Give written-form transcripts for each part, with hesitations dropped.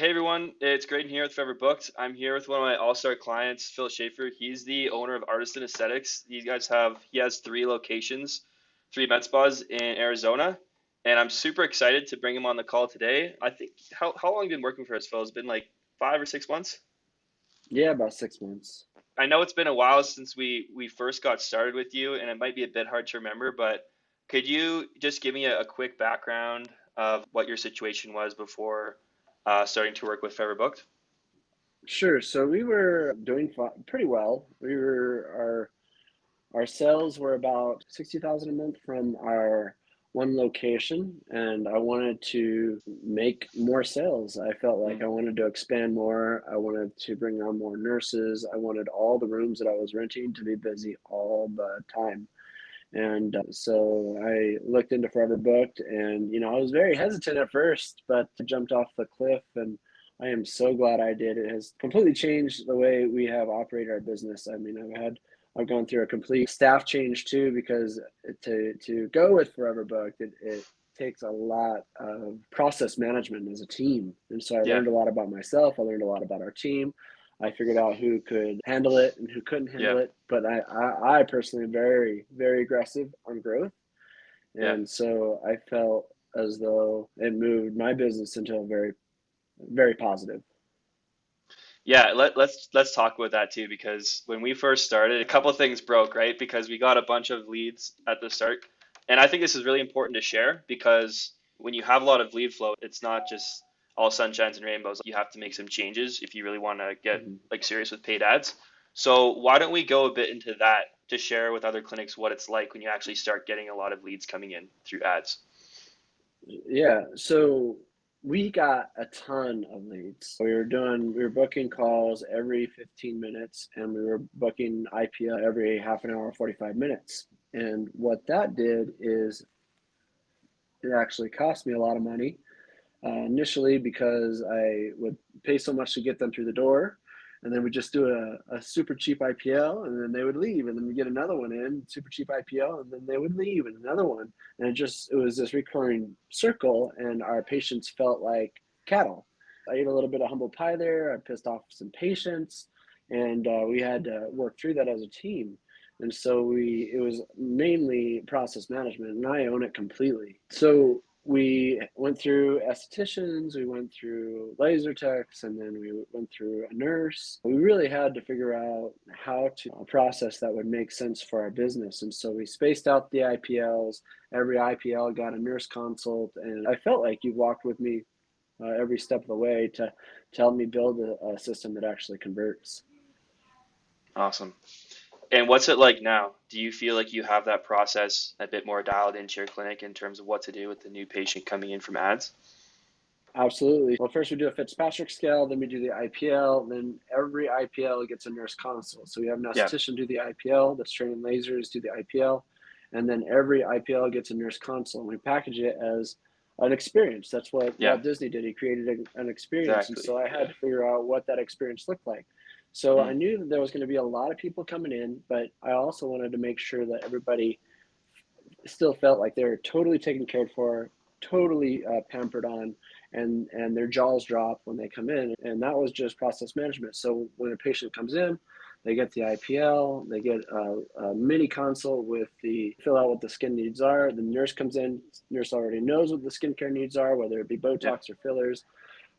Hey everyone, it's Graydon here with Forever Booked. I'm here with one of my all-star clients, Phil Shafer. He's the owner of Artisan Aesthetics. He has three locations, three med spas in Arizona, and I'm super excited to bring him on the call today. I think how long have you been working for us, Phil? It's been like 5 or 6 months. Yeah, about 6 months. I know it's been a while since we first got started with you, and it might be a bit hard to remember, but could you just give me a quick background of what your situation was before starting to work with Forever Booked? Sure. So we were doing pretty well. Our sales were about 60,000 a month from our one location, and I wanted to make more sales. I felt like I wanted to expand more. I wanted to bring on more nurses. I wanted all the rooms that I was renting to be busy all the time. And so I looked into Forever Booked, and I was very hesitant at first, but I jumped off the cliff, and I am so glad I did. It has completely changed the way we have operated our business. I mean, I've gone through a complete staff change too, because to go with Forever Booked, it takes a lot of process management as a team. And so I Yeah, learned a lot about myself. I learned a lot about our team. I figured out who could handle it and who couldn't yeah, handle it. But I personally am very, very aggressive on growth. yeah. And so I felt as though it moved my business into a very, very positive. Yeah, let's talk about that too because when we first started, a couple things broke, right? Because we got a bunch of leads at the start. And I think this is really important to share because when you have a lot of lead flow, it's not just all sunshines and rainbows. You have to make some changes if you really want to get Mhm. like serious with paid ads. So why don't we go a bit into that to share with other clinics what it's like when you actually start getting a lot of leads coming in through ads? Yeah. So we got a ton of leads. We were booking calls every 15 minutes, and we were booking IPL every half an hour, 45 minutes. And what that did is it actually cost me a lot of money initially, because I would pay so much to get them through the door, and then we just do a super cheap IPL, and then they would leave, and then we get another one in super cheap IPL, and then they would leave, and another one, and it was this recurring circle, and our patients felt like cattle. I ate a little bit of humble pie there. I pissed off some patients, and we had to work through that as a team. And so it was mainly process management, and I own it completely. So we went through estheticians, we went through laser techs, and then we went through a nurse. We really had to figure out how to process that would make sense for our business. And so we spaced out the IPLs. Every IPL got a nurse consult, and I felt like you walked with me every step of the way to help me build a system that actually converts. Awesome. And what's it like now? Do you feel like you have that process a bit more dialed into your clinic in terms of what to do with the new patient coming in from ads? Absolutely. Well, first we do a Fitzpatrick scale, then we do the IPL, then every IPL gets a nurse consult. So we have an Yeah, esthetician do the IPL, that's training lasers, do the IPL, and then every IPL gets a nurse consult. And we package it as an experience. That's what yeah, Walt Disney did. He created an experience. And exactly. so I had Yeah. to figure out what that experience looked like. So I Mm, knew that there was going to be a lot of people coming in, but I also wanted to make sure that everybody still felt like they were totally taken care for, totally pampered on, and their jaws drop when they come in. And that was just process management. So when a patient comes in, they get the IPL, they get a mini consult with the fill out what the skin needs are. The nurse comes in, nurse already knows what the skincare needs are, whether it be yeah. Botox or fillers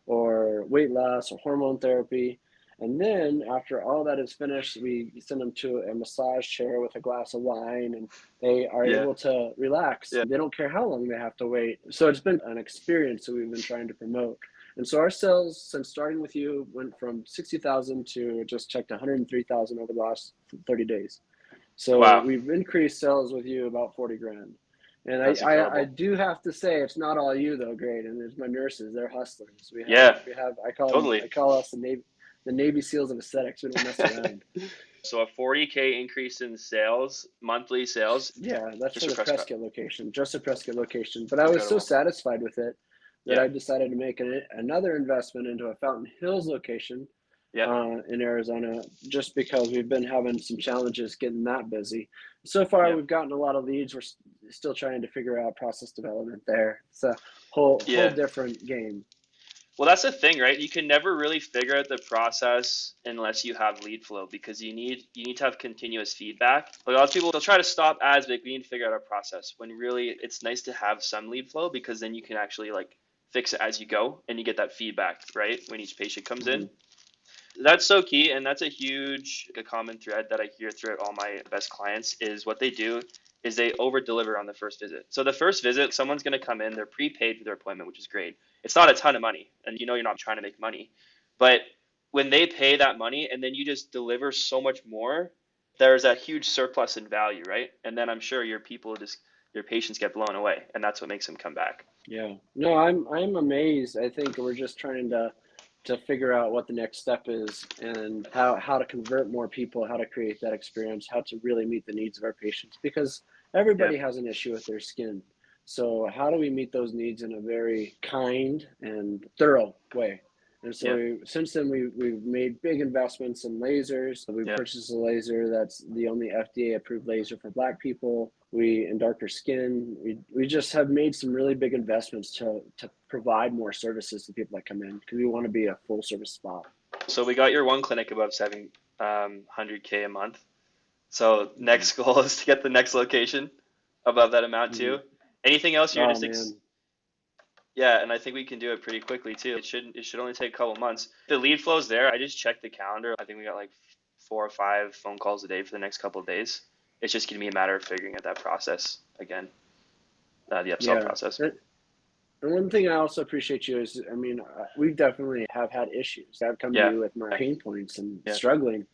or weight loss or hormone therapy. And then after all that is finished, we send them to a massage chair with a glass of wine, and they are Yeah. able to relax. Yeah. They don't care how long they have to wait. So it's been an experience that we've been trying to promote. And so our sales since starting with you went from 60,000 to just checked 103,000 over the last 30 days. So Wow. we've increased sales with you about 40 grand. And That's I incredible. do have to say it's not all you though, great. And there's my nurses, they're hustlers. Yeah, I totally. call us the Navy SEALs of aesthetics. We don't mess around. So a 40K increase in sales, monthly sales, Yeah, that's just for for the Prescott. Prescott location, just the Prescott location. But I was so Incredible. satisfied with it that Yeah. I decided to make another investment into a Fountain Hills location Yeah. in Arizona, just because we've been having some challenges getting that busy. So far, Yeah. we've gotten a lot of leads. We're still trying to figure out process development there. It's a whole Yeah. different game. Well, that's the thing, right? You can never really figure out the process unless you have lead flow because you need to have continuous feedback. Like a lot of people, they'll try to stop ads, like we need to figure out our process. When really, it's nice to have some lead flow because then you can actually like fix it as you go and you get that feedback, right? When each patient comes in. Hmm. That's so key, and that's a huge a common thread that I hear throughout all my best clients is what they do is they over deliver on the first visit. So the first visit, someone's going to come in, they're prepaid for their appointment, which is great. It's not a ton of money, and you know you're not trying to make money, but when they pay that money and then you just deliver so much more, there's that huge surplus in value, right? And then I'm sure your patients get blown away, and that's what makes them come back. Yeah. No, I'm amazed. I think we're just trying to figure out what the next step is and how to convert more people, how to create that experience, how to really meet the needs of our patients because Yeah, everybody has an issue with their skin. So how do we meet those needs in a very kind and thorough way? And so yeah, since then, we've made big investments in lasers. We yeah. purchased a laser that's the only FDA approved laser for Black people. We in darker skin. We just have made some really big investments to provide more services to people that come in because we want to be a full service spot. So we got your one clinic above 700K a month. So Mm-hmm. next goal is to get the next location above that amount Mm-hmm. too. Anything else you're Oh just man. yeah, and I think we can do it pretty quickly too. It should only take a couple months. The lead flow's there. I just checked the calendar. I think we got like 4 or 5 phone calls a day for the next couple of days. It's just gonna be a matter of figuring out that process again, the upsell Yeah. process. And one thing I also appreciate you is, I mean, we definitely have had issues. I've come to Yeah, you with my pain points and yeah, struggling.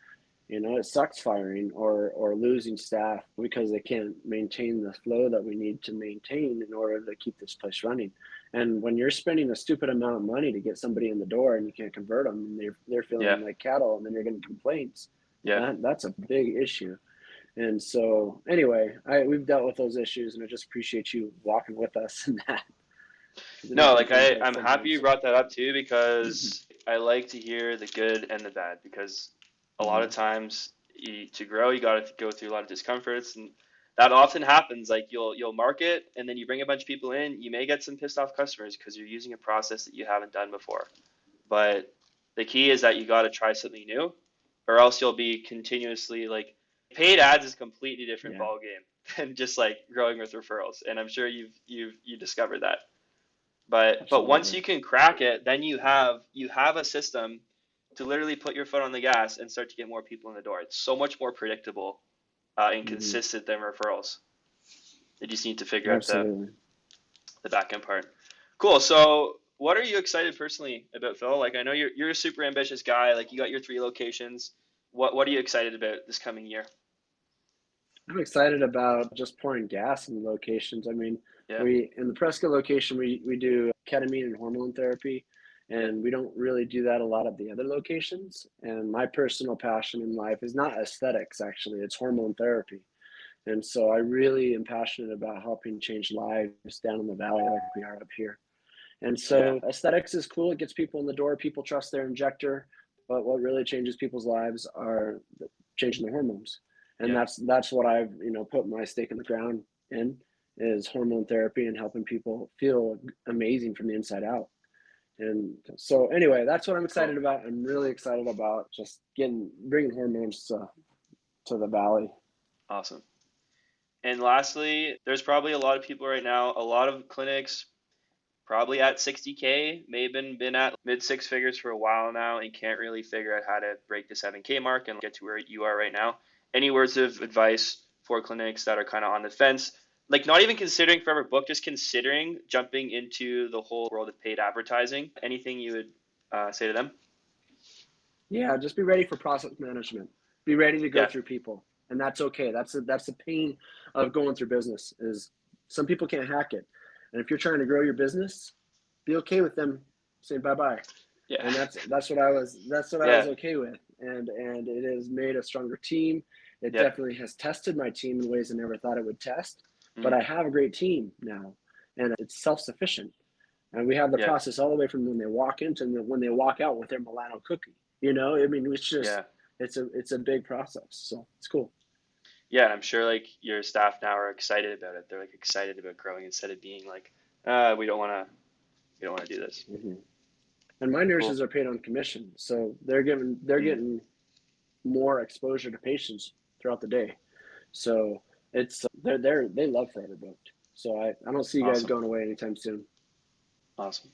You know, it sucks firing or losing staff because they can't maintain the flow that we need to maintain in order to keep this place running. And when you're spending a stupid amount of money to get somebody in the door and you can't convert them, and they're yeah, feeling like cattle, and then you're getting complaints, yeah. that's a big issue. And so, anyway, we've dealt with those issues, and I just appreciate you walking with us in that because it No, is like difficult I'm happy you sometimes. brought that up too because I like to hear the good and the bad because a lot of Mhm. times to grow you got to go through a lot of discomforts and that often happens like you'll market and then you bring a bunch of people in you may get some pissed off customers because you're using a process that you haven't done before but the key is that you got to try something new or else you'll be continuously like paid ads is a completely different Yeah, ball game than just like growing with referrals and I'm sure you discovered that but once absolutely. you can crack it, then you have a system to literally put your foot on the gas and start to get more people in the door. It's so much more predictable and Hmm. consistent than referrals. You just need to figure out Absolutely. the back end part. Cool. So what are you excited personally about, Phil? Like I know you're a super ambitious guy. Like you got your 3 locations. What are you excited about this coming year? I'm excited about just pouring gas in the locations. I mean, Yeah. we in the Prescott location we do ketamine and hormone therapy, Yeah. and we don't really do that a lot at the other locations. And my personal passion in life is not aesthetics, actually, it's hormone therapy. And so I really am passionate about helping change lives down in the valley like we are up here. And Yeah. so aesthetics is cool. It gets people in the door. People trust their injector. But what really changes people's lives are changing the hormones. And Yeah. that's what I've, put my stake in the ground in is hormone therapy and helping people feel amazing from the inside out. And so anyway, that's what I'm Cool. excited about. I'm really excited about just bringing hormones to the valley. Awesome. And lastly, there's probably a lot of people right now, a lot of clinics probably at 60K, maybe been at mid six figures for a while now and can't really figure out how to break the 7K mark and get to where you are right now. Any words of advice for clinics that are kind of on the fence? Like not even considering Forever Book, just considering jumping into the whole world of paid advertising. Anything you would say to them? Yeah, just be ready for process management. Be ready to go Yeah, through people, and that's okay. That's the pain of going through business. Is some people can't hack it, and if you're trying to grow your business, be okay with them saying bye bye. yeah, And that's what I was yeah, okay with, and it has made a stronger team. It yeah, definitely has tested my team in ways I never thought it would test. But mm, I have a great team now, and it's self sufficient. And we have the yeah, process all the way from when they walk in to when they walk out with their Milano cookie. I mean, it's just yeah, it's a big process. So it's cool. yeah. And I'm sure like your staff now are excited about it. They're like excited about growing instead of being like, we don't want to do this. Hmm. And my Cool. nurses are paid on commission, so they're Mm, getting more exposure to patients throughout the day. So it's they love Forever Booked. So I don't see you guys awesome. going away anytime soon. Awesome.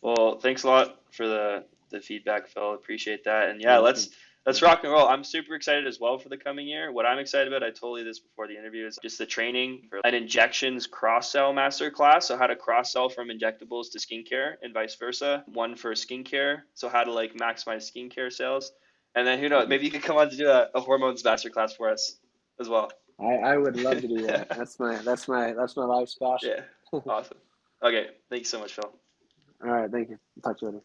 Well, thanks a lot for the feedback, Phil. Appreciate that. And yeah, You're welcome. let's rock and roll. I'm super excited as well for the coming year. What I'm excited about, I told you this before the interview, is just the training for an injections cross sell master class. So how to cross sell from injectables to skincare and vice versa. One for skincare. So how to like maximize skincare sales. And then who knows, maybe you could come on to do a hormones master class for us as well. I would love to do that. That's my life's passion. Yeah. Awesome. Okay. Thanks so much, Phil. All right, thank you. Talk to you later.